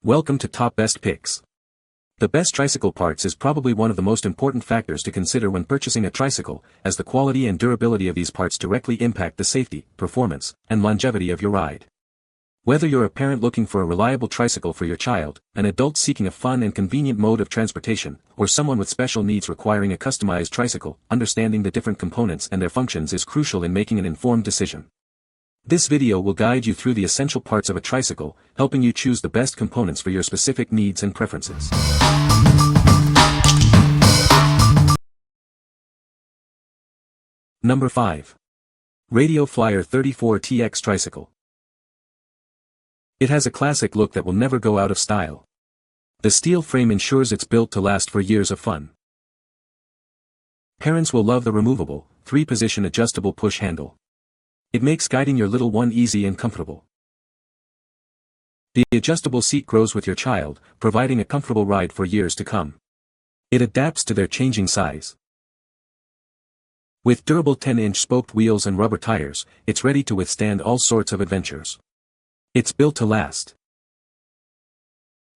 Welcome to Top Best Picks. The best tricycle parts is probably one of the most important factors to consider when purchasing a tricycle, as the quality and durability of these parts directly impact the safety, performance, and longevity of your ride. Whether you're a parent looking for a reliable tricycle for your child, an adult seeking a fun and convenient mode of transportation, or someone with special needs requiring a customized tricycle, understanding the different components and their functions is crucial in making an informed decision. This video will guide you through the essential parts of a tricycle, helping you choose the best components for your specific needs and preferences. Number 5. Radio Flyer 34TX Tricycle. It has a classic look that will never go out of style. The steel frame ensures it's built to last for years of fun. Parents will love the removable, 3-position adjustable push handle. It makes guiding your little one easy and comfortable. The adjustable seat grows with your child, providing a comfortable ride for years to come. It adapts to their changing size. With durable 10-inch spoked wheels and rubber tires, it's ready to withstand all sorts of adventures. It's built to last.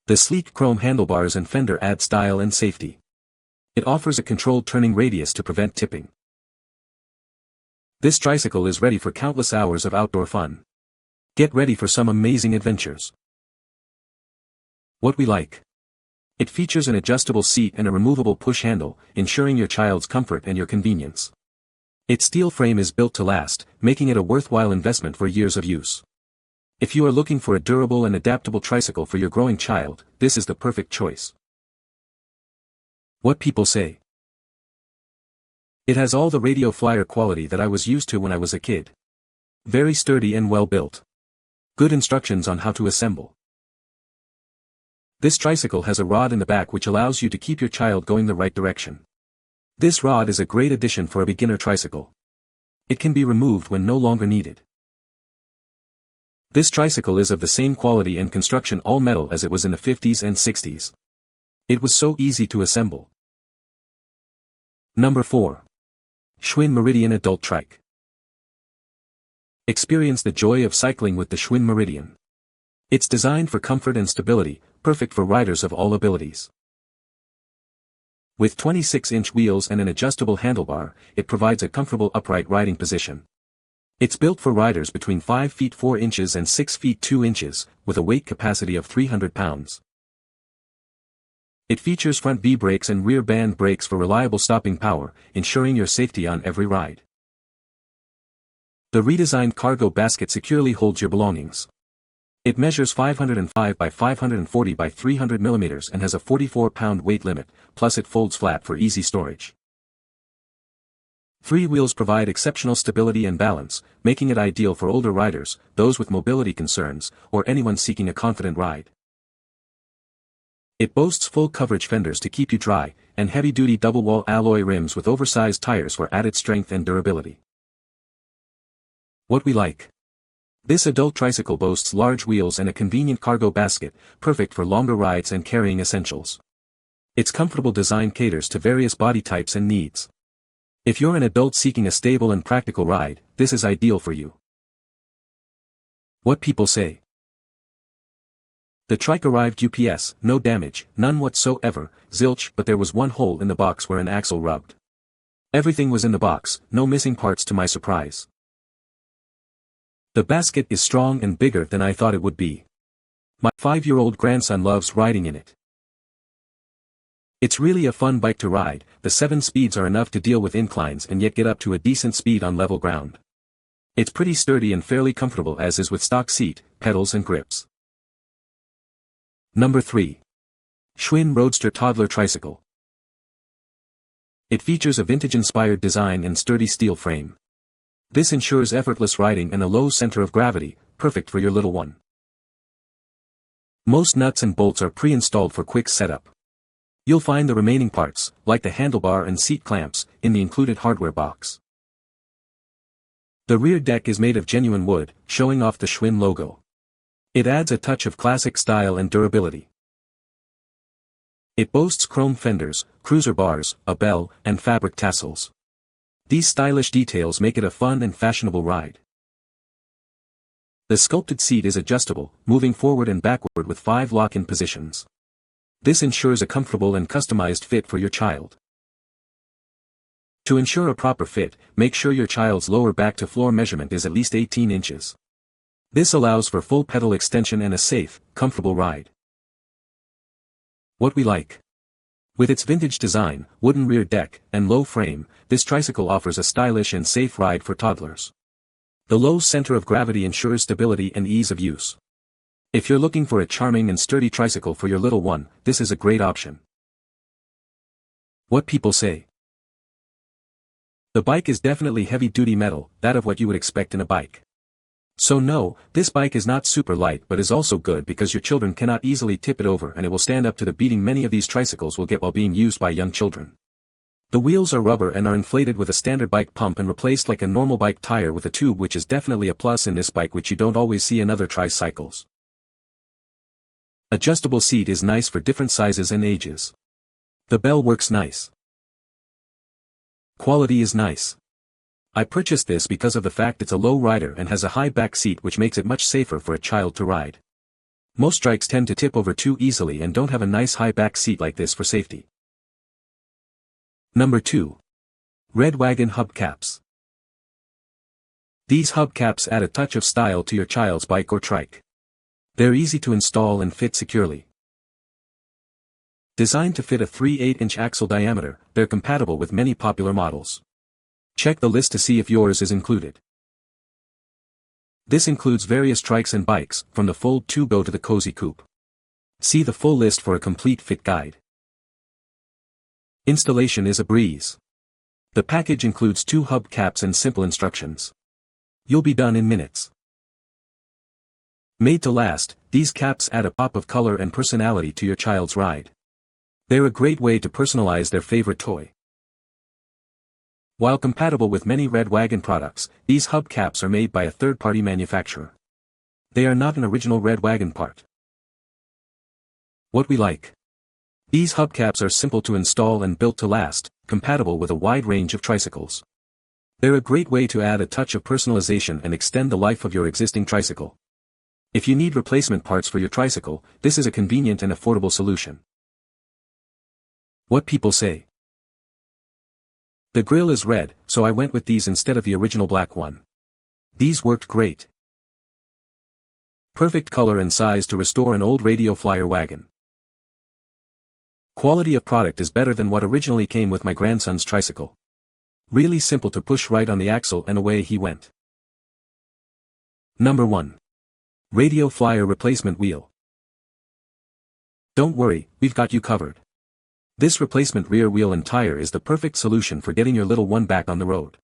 The sleek chrome handlebars and fender add style and safety. It offers a controlled turning radius to prevent tipping. This tricycle is ready for countless hours of outdoor fun. Get ready for some amazing adventures. What we like. It features an adjustable seat and a removable push handle, ensuring your child's comfort and your convenience. Its steel frame is built to last, making it a worthwhile investment for years of use. If you are looking for a durable and adaptable tricycle for your growing child, this is the perfect choice. What people say. It has all the Radio Flyer quality that I was used to when I was a kid. Very sturdy and well built. Good instructions on how to assemble. This tricycle has a rod in the back which allows you to keep your child going the right direction. This rod is a great addition for a beginner tricycle. It can be removed when no longer needed. This tricycle is of the same quality and construction all metal as it was in the 50s and 60s. It was so easy to assemble. Number 4. Schwinn Meridian Adult Trike. Experience the joy of cycling with the Schwinn Meridian. It's designed for comfort and stability, perfect for riders of all abilities. With 26-inch wheels and an adjustable handlebar, it provides a comfortable upright riding position. It's built for riders between 5 feet 4 inches and 6 feet 2 inches, with a weight capacity of 300 pounds. It features front V brakes and rear band brakes for reliable stopping power, ensuring your safety on every ride. The redesigned cargo basket securely holds your belongings. It measures 505 by 540 by 300 millimeters and has a 44-pound weight limit, plus it folds flat for easy storage. 3 wheels provide exceptional stability and balance, making it ideal for older riders, those with mobility concerns, or anyone seeking a confident ride. It boasts full coverage fenders to keep you dry, and heavy-duty double-wall alloy rims with oversized tires for added strength and durability. What we like. This adult tricycle boasts large wheels and a convenient cargo basket, perfect for longer rides and carrying essentials. Its comfortable design caters to various body types and needs. If you're an adult seeking a stable and practical ride, this is ideal for you. What people say. The Trike arrived UPS, no damage, none whatsoever, zilch, but there was one hole in the box where an axle rubbed. Everything was in the box, no missing parts to my surprise. The basket is strong and bigger than I thought it would be. My 5-year-old grandson loves riding in it. It's really a fun bike to ride. The 7 speeds are enough to deal with inclines and yet get up to a decent speed on level ground. It's pretty sturdy and fairly comfortable as is with stock seat, pedals and grips. Number 3. Schwinn Roadster Toddler Tricycle. It features a vintage-inspired design and sturdy steel frame. This ensures effortless riding and a low center of gravity, perfect for your little one. Most nuts and bolts are pre-installed for quick setup. You'll find the remaining parts, like the handlebar and seat clamps, in the included hardware box. The rear deck is made of genuine wood, showing off the Schwinn logo. It adds a touch of classic style and durability. It boasts chrome fenders, cruiser bars, a bell, and fabric tassels. These stylish details make it a fun and fashionable ride. The sculpted seat is adjustable, moving forward and backward with 5 lock-in positions. This ensures a comfortable and customized fit for your child. To ensure a proper fit, make sure your child's lower back-to-floor measurement is at least 18 inches. This allows for full pedal extension and a safe, comfortable ride. What we like. With its vintage design, wooden rear deck, and low frame, this tricycle offers a stylish and safe ride for toddlers. The low center of gravity ensures stability and ease of use. If you're looking for a charming and sturdy tricycle for your little one, this is a great option. What people say. The bike is definitely heavy-duty metal, that of what you would expect in a bike. So no, this bike is not super light but is also good because your children cannot easily tip it over and it will stand up to the beating many of these tricycles will get while being used by young children. The wheels are rubber and are inflated with a standard bike pump and replaced like a normal bike tire with a tube, which is definitely a plus in this bike, which you don't always see in other tricycles. Adjustable seat is nice for different sizes and ages. The bell works nice. Quality is nice. I purchased this because of the fact it's a low rider and has a high back seat, which makes it much safer for a child to ride. Most trikes tend to tip over too easily and don't have a nice high back seat like this for safety. Number 2. Red Wagon Hub Caps. These hub caps add a touch of style to your child's bike or trike. They're easy to install and fit securely. Designed to fit a 3/8-inch axle diameter, they're compatible with many popular models. Check the list to see if yours is included. This includes various trikes and bikes, from the Fold 2 Go to the Cozy Coupe. See the full list for a complete fit guide. Installation is a breeze. The package includes 2 hub caps and simple instructions. You'll be done in minutes. Made to last, these caps add a pop of color and personality to your child's ride. They're a great way to personalize their favorite toy. While compatible with many Red Wagon products, these hub caps are made by a third-party manufacturer. They are not an original Red Wagon part. What we like. These hubcaps are simple to install and built to last, compatible with a wide range of tricycles. They're a great way to add a touch of personalization and extend the life of your existing tricycle. If you need replacement parts for your tricycle, this is a convenient and affordable solution. What people say. The grille is red, so I went with these instead of the original black one. These worked great. Perfect color and size to restore an old radio flyer wagon. Quality of product is better than what originally came with my grandson's tricycle. Really simple to push right on the axle and away he went. Number 1. Radio flyer replacement wheel. Don't worry, we've got you covered. This replacement rear wheel and tire is the perfect solution for getting your little one back on the road.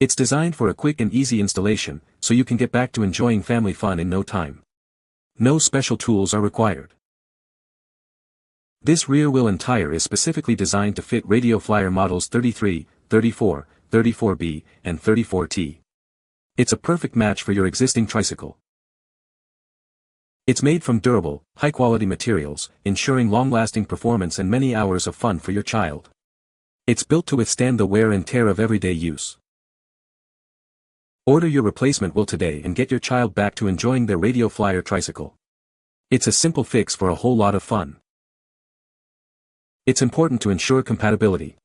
It's designed for a quick and easy installation, so you can get back to enjoying family fun in no time. No special tools are required. This rear wheel and tire is specifically designed to fit radio flyer models 33, 34, 34B, and 34T. It's a perfect match for your existing tricycle. It's made from durable, high-quality materials, ensuring long-lasting performance and many hours of fun for your child. It's built to withstand the wear and tear of everyday use. Order your replacement wheel today and get your child back to enjoying their radio flyer tricycle. It's a simple fix for a whole lot of fun. It's important to ensure compatibility.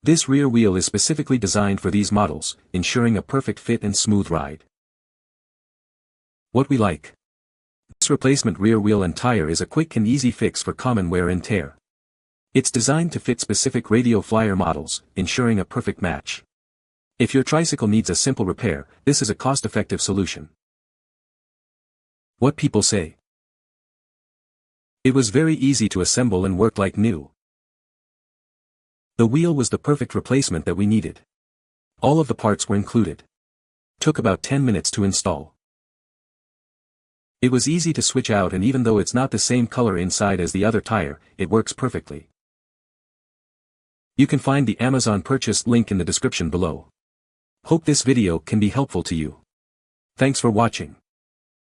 This rear wheel is specifically designed for these models, ensuring a perfect fit and smooth ride. What we like. This replacement rear wheel and tire is a quick and easy fix for common wear and tear. It's designed to fit specific radio flyer models, ensuring a perfect match. If your tricycle needs a simple repair, this is a cost-effective solution. What people say. It was very easy to assemble and worked like new. The wheel was the perfect replacement that we needed. All of the parts were included. Took about 10 minutes to install. It was easy to switch out, and even though it's not the same color inside as the other tire, it works perfectly. You can find the Amazon purchase link in the description below. Hope this video can be helpful to you. Thanks for watching.